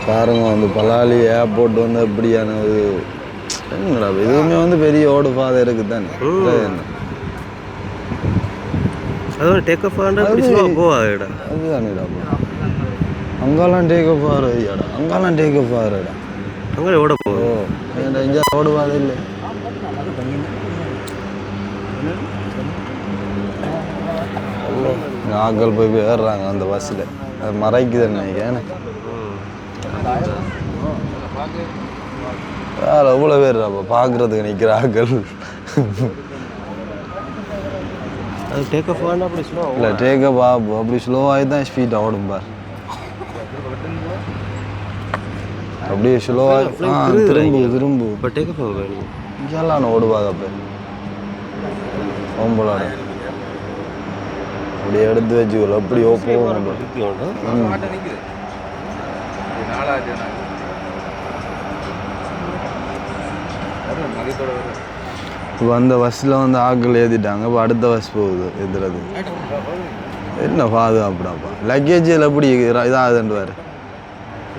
பாருங்க, வந்து பலாலி ஏர்போர்ட் வந்து எப்படியான என்னடா எதுவுமே வந்து பெரிய ஓடு பாதை இருக்குது தானே. அது டேக் ஆஃப் ஆகிட்டா போவாடா. அதுதானேடா, அங்கெல்லாம் டேக் ஆஃப் ஆகிறதுடா. அங்கெல்லாம் டேக் ஆஃப் ஆகிறடா. அங்கே ஓட போகும். ஏன்டா இங்கே ஓடு பாதை இல்லை. ஆட்கள் போய் ஏறுறாங்க அந்த பஸ்ஸில். அது மறைக்குதுன்னு நினைக்கிறேன். வேறு எவ்வளோ பேர் அப்போ பார்க்குறதுக்கு நிற்கிற ஆட்கள். அது டேக் ஆஃப் ஆனால் அப்படி ஸ்லோ இல்லை, டேக் ஆஃப் ஆகும் அப்படி ஸ்லோவாகி தான் ஸ்பீடாக ஓடும் பார். அப்படியே ஸ்லோவாக திரும்பு இப்போ டேக் ஆஃப் ஆகும். இங்கெல்லாம் ஓடுவாங்க அப்போ ஓம்பலாட அப்படி எடுத்து வச்சுக்கல. அப்படி ஓப்போம். இப்போ அந்த பஸ்ஸில் வந்து ஆட்கள் ஏற்றிட்டாங்க. இப்போ அடுத்த பஸ் போகுது எதிரது. என்ன பாதுகாப்புடாப்பா. லக்கேஜில் எப்படி இதாகுதுன்னு வேறு.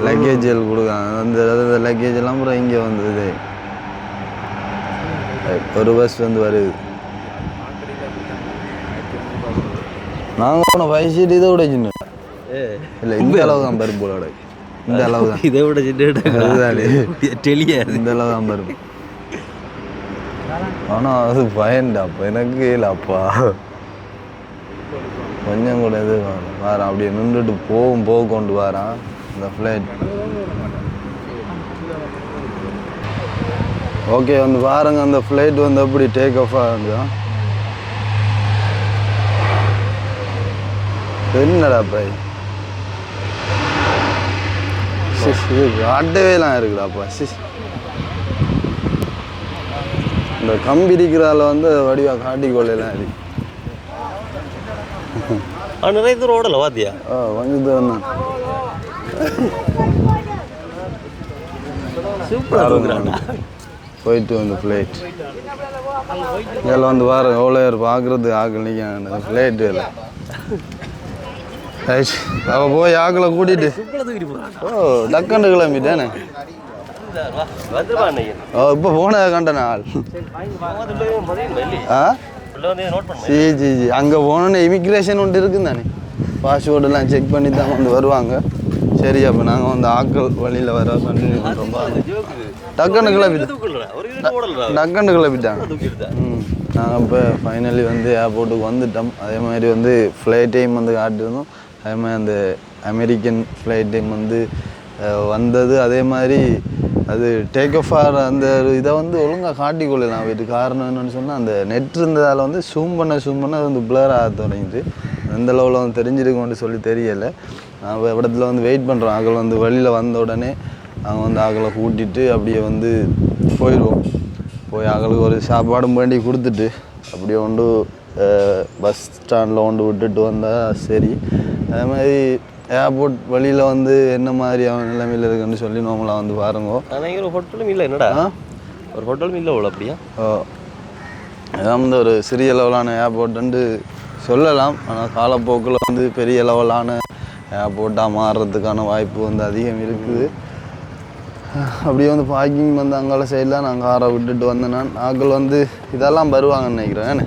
லக்கேஜில் கொடுக்காங்க அந்த லக்கேஜ் எல்லாம் அப்புறம் இங்கே வந்து இது ஒரு பஸ் வந்து வருது. நாங்கள் போன 5 சீட் இதை விட சின்ன இல்லை, இந்த அளவு தான் பருப்பு போல. இந்த அளவு தான், இதை விட இந்த அளவு தான் பருப்பு. ஆனால் அது பயன்டாப்பா, எனக்கு இல்லைப்பா. கொஞ்சம் கூட இது வாரான் அப்படியே நின்றுட்டு போக கொண்டு வரான் இந்த ஃப்ளைட். ஓகே, வந்து பாருங்க அந்த ஃப்ளைட் வந்து எப்படி டேக் ஆஃப் ஆகுதா. என்னடா பாய், காட்டவேலாம் இருக்குடாப்பா. இந்த கம்பி இருக்கிறதால வந்து வடிவாக காட்டிக்கொள்ளலாம் இருக்கு. நிறைய தூரம் ஓடலை வாத்தியா? கொஞ்சம் தூரம் தான். போயிட்டு வந்து ஃப்ளைட் இதில் வந்து பாருங்க எவ்வளோ பேர் பார்க்குறது ஆக்கள் நிற்காங்க ஃப்ளைட்டு இல்லை. அவள் போய் ஆக்களை கூட்டிகிட்டு டக்குன்னு கிளம்பிட்டேனே. இப்போ போன கண்டன ஆள். ஜி அங்கே போனோன்னு இமிக்ரேஷன் ஒன்று இருக்குன்னு தானே, பாஸ்போர்ட்டெல்லாம் செக் பண்ணி தான் வந்து வருவாங்க. சரி, அப்போ நாங்கள் வந்து ஆக்கள் வழியில் வர கண்டினியூ பண்ணுறோம். டக்குன்னு கிளப்பிட்டாங்க. நாங்கள் இப்போ ஃபைனலி வந்து ஏர்போர்ட்டுக்கு வந்துட்டோம். அதே மாதிரி வந்து ஃப்ளைட் டைம் வந்து காட்டியிருந்தோம். அதே மாதிரி அந்த அமெரிக்கன் ஃப்ளைட் டைம் வந்து வந்தது. அதே மாதிரி அது டேக் ஆஃப் ஆகிற அந்த இதை வந்து ஒழுங்காக காட்டிக்கொள்ளலாம். இது காரணம் என்னென்னு சொன்னால் அந்த நெட் இருந்ததால் வந்து ஜூம் பண்ண அது வந்து பிளர் ஆக தொடங்கிது. எந்த லெவலில் வந்து தெரிஞ்சிருக்கோன்னு சொல்லி தெரியலை. நான் இடத்துல வந்து வெயிட் பண்ணுறோம். ஆக்கள் வந்து வெளியில் வந்த உடனே நாங்கள் வந்து ஆக்களை கூட்டிகிட்டு அப்படியே வந்து போயிடுவோம். போய் ஆக்களுக்கு ஒரு சாப்பாடும் வேண்டி கொடுத்துட்டு அப்படியே கொண்டு பஸ் ஸ்டாண்டில் கொண்டு விட்டுட்டு வந்தால் சரி. அதே மாதிரி ஏர்போர்ட் வழியில் வந்து என்ன மாதிரியான நிலைமையில் இருக்குன்னு சொல்லி நார்மலாக வந்து பாருங்க. ஆனால் ஒரு ஹோட்டலும் இல்லை, என்னடா ஒரு ஹோட்டலும் இல்லை அவ்வளோ அப்படியா? அதான் வந்து ஒரு சிறிய லெவலான ஏர்போர்ட்டுன்னு சொல்லலாம். ஆனால் காலப்போக்கில் வந்து பெரிய லெவலான ஏர்போர்ட்டாக மாறுறதுக்கான வாய்ப்பு வந்து அதிகம் இருக்குது. அப்படியே வந்து பார்க்கிங் வந்து அங்கால சைடெலாம் நான் காரை விட்டுட்டு வந்தேன். ஆக்கள் வந்து இதெல்லாம் வருவாங்கன்னு நினைக்கிறேன்.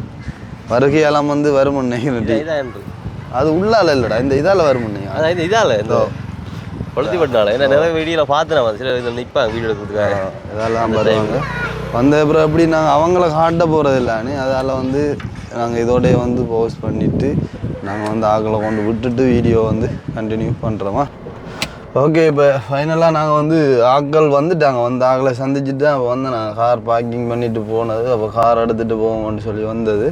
வருகையெல்லாம் வந்து வரும்னு நினைக்கிறேன். அது உள்ளால இல்லைடா, இந்த இதால் வரும்னு. அதான் இந்த இதால் இந்த கொளுத்திப்பட்டனால ஏன்னா நிறைய வீடியோவில் பார்த்துனேன். சில இதில் நிற்பாங்க வீடியோ எடுக்கிறதுக்காக. இதெல்லாம் வருவாங்க. வந்த அப்புறம் எப்படி நாங்கள் அவங்கள காட்ட போகிறது இல்லைன்னு அதால் வந்து நாங்கள் இதோடைய வந்து போஸ்ட் பண்ணிவிட்டு நாங்கள் வந்து ஆக்களை கொண்டு விட்டுட்டு வீடியோ வந்து கண்டினியூ பண்ணுறோமா. ஓகே, இப்போ ஃபைனலாக நாங்கள் வந்து ஆக்கள் வந்துட்டாங்க. வந்து ஆக்களை சந்திச்சுட்டு தான் அப்போ வந்து நான் கார் பார்க்கிங் பண்ணிவிட்டு போனது. அப்போ கார் எடுத்துகிட்டு போவோம்னு சொல்லி வந்தது.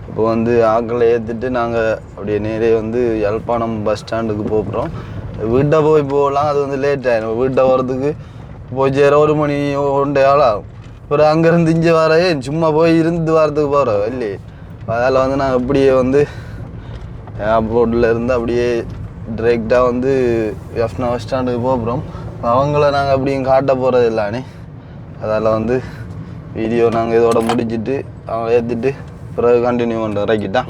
இப்போ வந்து ஆக்களை ஏற்றிட்டு நாங்கள் அப்படியே நேரே வந்து யாழ்ப்பாணம் பஸ் ஸ்டாண்டுக்கு போகிறோம். வீட்டை போகலாம், அது வந்து லேட் ஆகிடும். வீட்டை வரதுக்கு போய் சேர 1 மணி 1.5 ஆள் ஆகும். அப்புறம் அங்கேருந்து இங்கே வர சும்மா போய் இருந்து வரதுக்கு போகிறோம் இல்லையே. அதில் வந்து நாங்கள் அப்படியே வந்து ஏர்போர்ட்டில் இருந்து அப்படியே டிரெக்டாக வந்து எஃப்னா பஸ் ஸ்டாண்டுக்கு போகிறோம். அவங்கள நாங்கள் அப்படியும் காட்ட போகிறது இல்லானே. அதால் வந்து வீடியோ நாங்கள் இதோட முடிச்சுட்டு அவங்க ஏற்றிட்டு பிறகு கண்டினியூ பண்ணுறோம். இறக்கிட்டான்.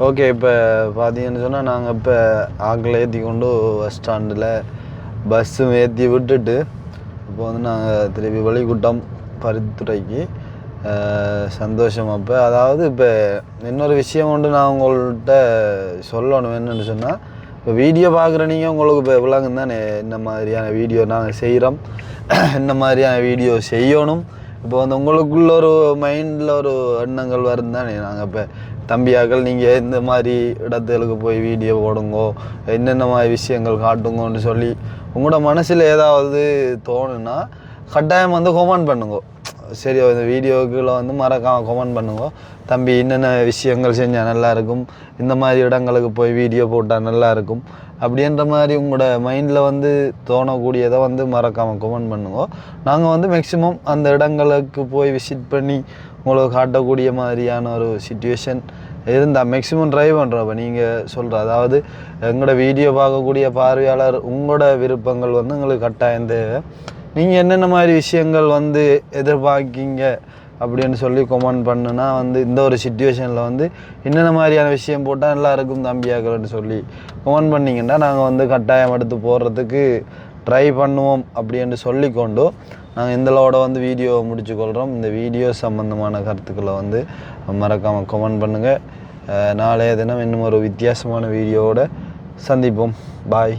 ஓகே, இப்போ பார்த்தீங்கன்னு சொன்னால் நாங்கள் இப்போ ஆக்களை ஏற்றி கொண்டு பஸ் ஸ்டாண்டில் பஸ்ஸும் ஏற்றி விட்டுட்டு இப்போ வந்து நாங்கள் திருப்பி வழிகுட்டம் பருத்துறைக்கு சந்தோஷம். அப்போ அதாவது இப்போ இன்னொரு விஷயம் கொண்டு நான் உங்கள்கிட்ட சொல்லணும். என்னென்னு சொன்னால் இப்போ வீடியோ பார்க்குற நீங்கள் உங்களுக்கு இப்போ விளங்கும் தானே என்ன மாதிரியான வீடியோ நாங்கள் செய்கிறோம், என்ன மாதிரியான வீடியோ செய்யணும். இப்போ வந்து உங்களுக்குள்ள ஒரு மைண்டில் ஒரு எண்ணங்கள் வரும் தானே. நாங்கள் இப்போ தம்பியாக்கள் நீங்கள் இந்த மாதிரி இடத்துகளுக்கு போய் வீடியோ போடுங்கோ, என்னென்ன மாதிரி விஷயங்கள் காட்டுங்கன்னு சொல்லி உங்களோட மனசில் ஏதாவது தோணுன்னா கட்டாயம் வந்து கமெண்ட் பண்ணுங்க. சரி, இந்த வீடியோக்குள்ளே வந்து மறக்காமல் கமெண்ட் பண்ணுங்க. தம்பி என்னென்ன விஷயங்கள் செஞ்சால் நல்லாயிருக்கும், இந்த மாதிரி இடங்களுக்கு போய் வீடியோ போட்டால் நல்லாயிருக்கும் அப்படின்ற மாதிரி உங்களோட மைண்டில் வந்து தோணக்கூடியதை வந்து மறக்காமல் கமெண்ட் பண்ணுங்க. நாங்கள் வந்து மேக்ஸிமம் அந்த இடங்களுக்கு போய் விசிட் பண்ணி உங்களுக்கு காட்டக்கூடிய மாதிரியான ஒரு சிச்சுவேஷன் இருந்தால் மேக்ஸிமம் ட்ரை பண்ணுறோம். இப்போ நீங்கள் சொல்கிற அதாவது எங்களோட வீடியோ பார்க்கக்கூடிய பார்வையாளர் உங்களோட விருப்பங்கள் வந்து எங்களுக்கு கட்டாயம் தேவை. நீங்கள் என்னென்ன மாதிரி விஷயங்கள் வந்து எதிர்பார்க்கிங்க அப்படின்னு சொல்லி கமெண்ட் பண்ணுனா வந்து இந்த ஒரு சிச்சுவேஷனில் வந்து என்னென்ன மாதிரியான விஷயம் போட்டால் நல்லா இருக்கும் தம்பியாக்கள்னு சொல்லி கமெண்ட் பண்ணிங்கன்னா நாங்கள் வந்து கட்டாயம் எடுத்து போடுறதுக்கு ட்ரை பண்ணுவோம் அப்படின்னு சொல்லிக்கொண்டு நாங்கள் இந்தளவோட வந்து வீடியோ முடிச்சுக்கொள்கிறோம். இந்த வீடியோ சம்மந்தமான கருத்துக்களை வந்து மறக்காமல் கமெண்ட் பண்ணுங்கள். நாளைய தினம் இன்னும் ஒரு வித்தியாசமான வீடியோவோட சந்திப்போம். பாய்.